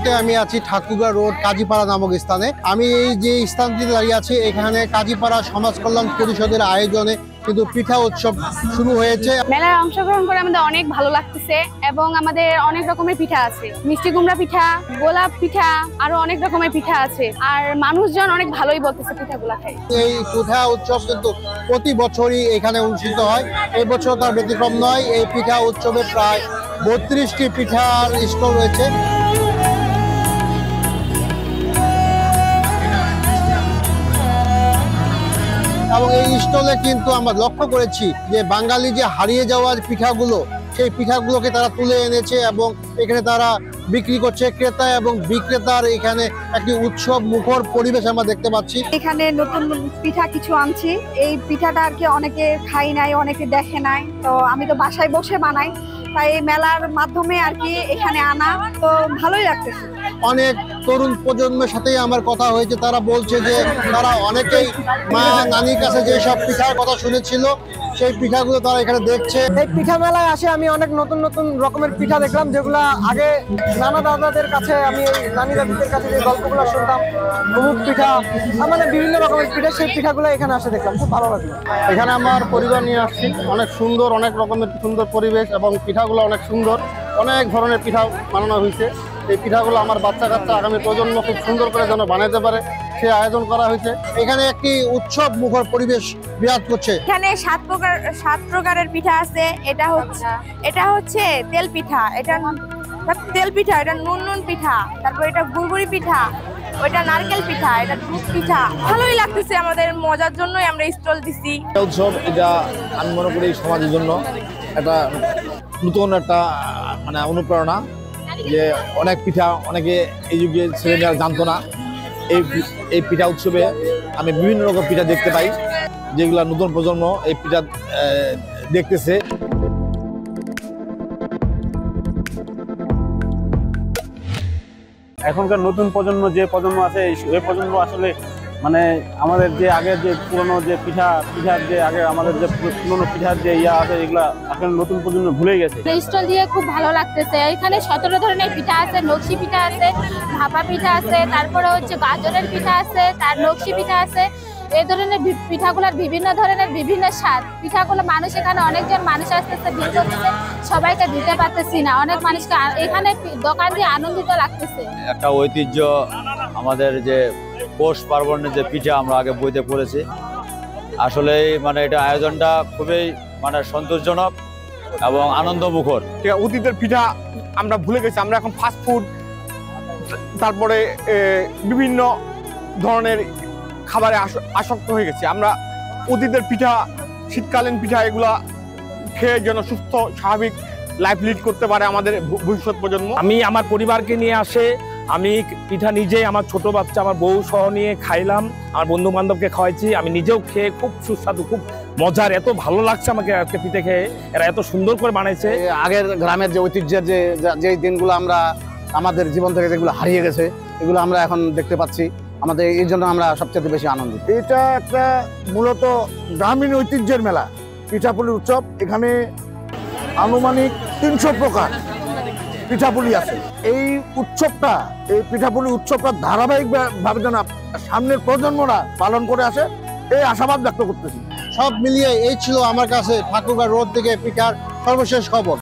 মুহূর্তে আমি আছি ঠাকুরগাঁ রোড কাজীপাড়া নামক স্থানে। আমি এই যে স্থানটিতে দাঁড়িয়ে আছি, এখানে কাজীপাড়া সমাজ কল্যাণ পরিষদের আয়োজনে কিন্তু পিঠা উৎসব শুরু হয়েছে। মেলায় অংশগ্রহণ করে আমাদের অনেক ভালো লাগতেছে এবং আমাদের অনেক রকমের পিঠা আছে, মিষ্টি কুমড়া পিঠা, গোলাপ পিঠা, আরো অনেক রকমের পিঠা আছে। আর মানুষজন অনেক ভালোই বলতেছে পিঠাগুলা খাই। এই পিঠা উৎসব কিন্তু প্রতি বছরই এখানে অনুষ্ঠিত হয়, এই বছর তার ব্যতিক্রম নয়। এই পিঠা উৎসবে প্রায় 32টি পিঠার স্টল রয়েছে। এবং এই স্টলে কিন্তু আমরা লক্ষ্য করেছি যে বাঙালি যে হারিয়ে যাওয়ার পিঠাগুলো, সেই পিঠাগুলোকে তারা তুলে এনেছে এবং এখানে তারা বিক্রি করছে। ক্রেতা এবং বিক্রেতার এখানে একটি উৎসব মুখর পরিবেশ আমরা দেখতে পাচ্ছি। এখানে নতুন পিঠা কিছু আনছি। এই পিঠাটা আর কি অনেকে খাই নাই, অনেকে দেখে নাই, তো আমি তো বাসায় বসে বানাই, তাই মেলার মাধ্যমে আর কি এখানে আনা, তো ভালোই লাগতেছে। অনেক তরুণ প্রজন্মের সাথেই আমার কথা হয়েছে, তারা বলছে যে তারা অনেকেই মা নানির কাছে যেসব পিঠার কথা শুনেছিল সেই পিঠাগুলো তারা এখানে দেখছে। এই পিঠা মেলায় আসে আমি অনেক নতুন নতুন রকমের পিঠা দেখলাম, যেগুলো আগে নানা দাদাদের কাছে, আমি নানি দাদিদের কাছে যে গল্পগুলো শুনতাম, মুখ পিঠা, মানে বিভিন্ন রকমের পিঠা, সেই পিঠাগুলো এখানে আসে দেখলাম, খুব ভালো লাগলো। এখানে আমার পরিবার নিয়ে আসছি, অনেক সুন্দর, অনেক রকমের সুন্দর পরিবেশ এবং পিঠাগুলো অনেক সুন্দর, অনেক ধরনের পিঠা বানানো হয়েছে। এই পিঠাগুলো আমার বাচ্চা কাচ্চা আগামী প্রজন্ম খুব সুন্দর করে যেন বানাতে পারে সে আয়োজন করা হয়েছে। এখানে একটি উৎসব মুখর পরিবেশ বিরাজ করছে। এখানে সাত প্রকারের পিঠা আছে। এটা হচ্ছে তেল পিঠা, এটা নুন পিঠা, তারপর এটা গুড়গুড়ি পিঠা, ওইটা নারকেল পিঠা, এটা দুধ পিঠা। ভালোই লাগতেছে, আমাদের মজার জন্যই আমরা স্টল দিছি। উৎসব এটা আমি মনে করি সমাজের জন্য একটা নতুন একটা মানে অনুপ্রেরণা, যে অনেক পিঠা অনেকে এই যুগে ছেলেমেয়েরা জানতো না। এই পিঠা উৎসবে আমি বিভিন্ন রকম পিঠা দেখতে পাই, যেগুলা নতুন প্রজন্ম এই পিঠা দেখতেছে। এখনকার নতুন প্রজন্ম যে প্রজন্ম আছে, এই প্রজন্ম আসলে মানে আমাদের যে আগের যে পুরনো যে পিঠার যে আগে আমাদের যে পুরনো পিঠার যে ইয়া আছে, এগুলা এখন নতুন প্রজন্ম ভুলে গেছে। স্টল দিয়ে খুব ভালো লাগতেছে। এখানে 17 ধরনের পিঠা আছে, নকশি পিঠা আছে, ভাপা পিঠা আছে, তারপরে হচ্ছে গাজরের পিঠা আছে, তার নকশি পিঠা আছে। এই ধরনের পিঠাগুলোর বিভিন্ন ধরনের বিভিন্ন স্বাদ। পিঠাগুলো মানুষ এখানে অনেকজন মানুষ আসতেছে, বিক্রি করতেছে, সবাইকে দিতে পারতেছি না, অনেক মানুষকে এখানে দোকান দিয়ে আনন্দিত লাগতেছে। একটা ঐতিহ্য আমাদের যে পৌষ পার্বণের যে পিঠা আমরা আগে বইতে পড়েছি, আসলে মানে এটা আয়োজনটা খুবই মানে সন্তোষজনক এবং আনন্দমুখর। অতীতের পিঠা আমরা ভুলে গেছি, আমরা এখন ফাস্ট ফুড, তারপরে বিভিন্ন ধরনের খাবারে আসক্ত হয়ে গেছে। আমরা অতীতের পিঠা, শীতকালীন পিঠা, এগুলা খেয়ে যেন সুস্থ স্বাভাবিক লাইফ লিড করতে পারে আমাদের ভবিষ্যৎ প্রজন্ম। আমি আমার পরিবারকে নিয়ে আসে, আমি পিঠা নিজেই আমার ছোট বাচ্চা আমার বউ সহ নিয়ে খাইলাম, আমার বন্ধু বান্ধবকে খাওয়াইছি, আমি নিজেও খেয়ে খুব সুস্বাদু, খুব মজার, এত ভালো লাগছে আমাকে আজকে পিঠে খেয়ে। এরা এত সুন্দর করে বানাইছে। আগের গ্রামের যে ঐতিহ্যের যে দিনগুলো আমরা আমাদের জীবন থেকে যেগুলো হারিয়ে গেছে, এগুলো আমরা এখন দেখতে পাচ্ছি। আমাদের এই জন্য আমরা সবচেয়ে বেশি আনন্দিত। এটা একটা মূলত গ্রামীণ ঐতিহ্যের মেলা, পিঠাপুলির উৎসব। এখানে আনুমানিক 300 প্রকার পিঠাপুলি আছে। এই পিঠাপুলি উৎসবটা ধারাবাহিকভাবে যেন সামনের প্রজন্মরা পালন করে আসে, এই আশাবাদ ব্যক্ত করতেছি। সব মিলিয়ে এই ছিল আমার কাছে ঠাকুরগাঁ রোড থেকে পিঠার সর্বশেষ খবর।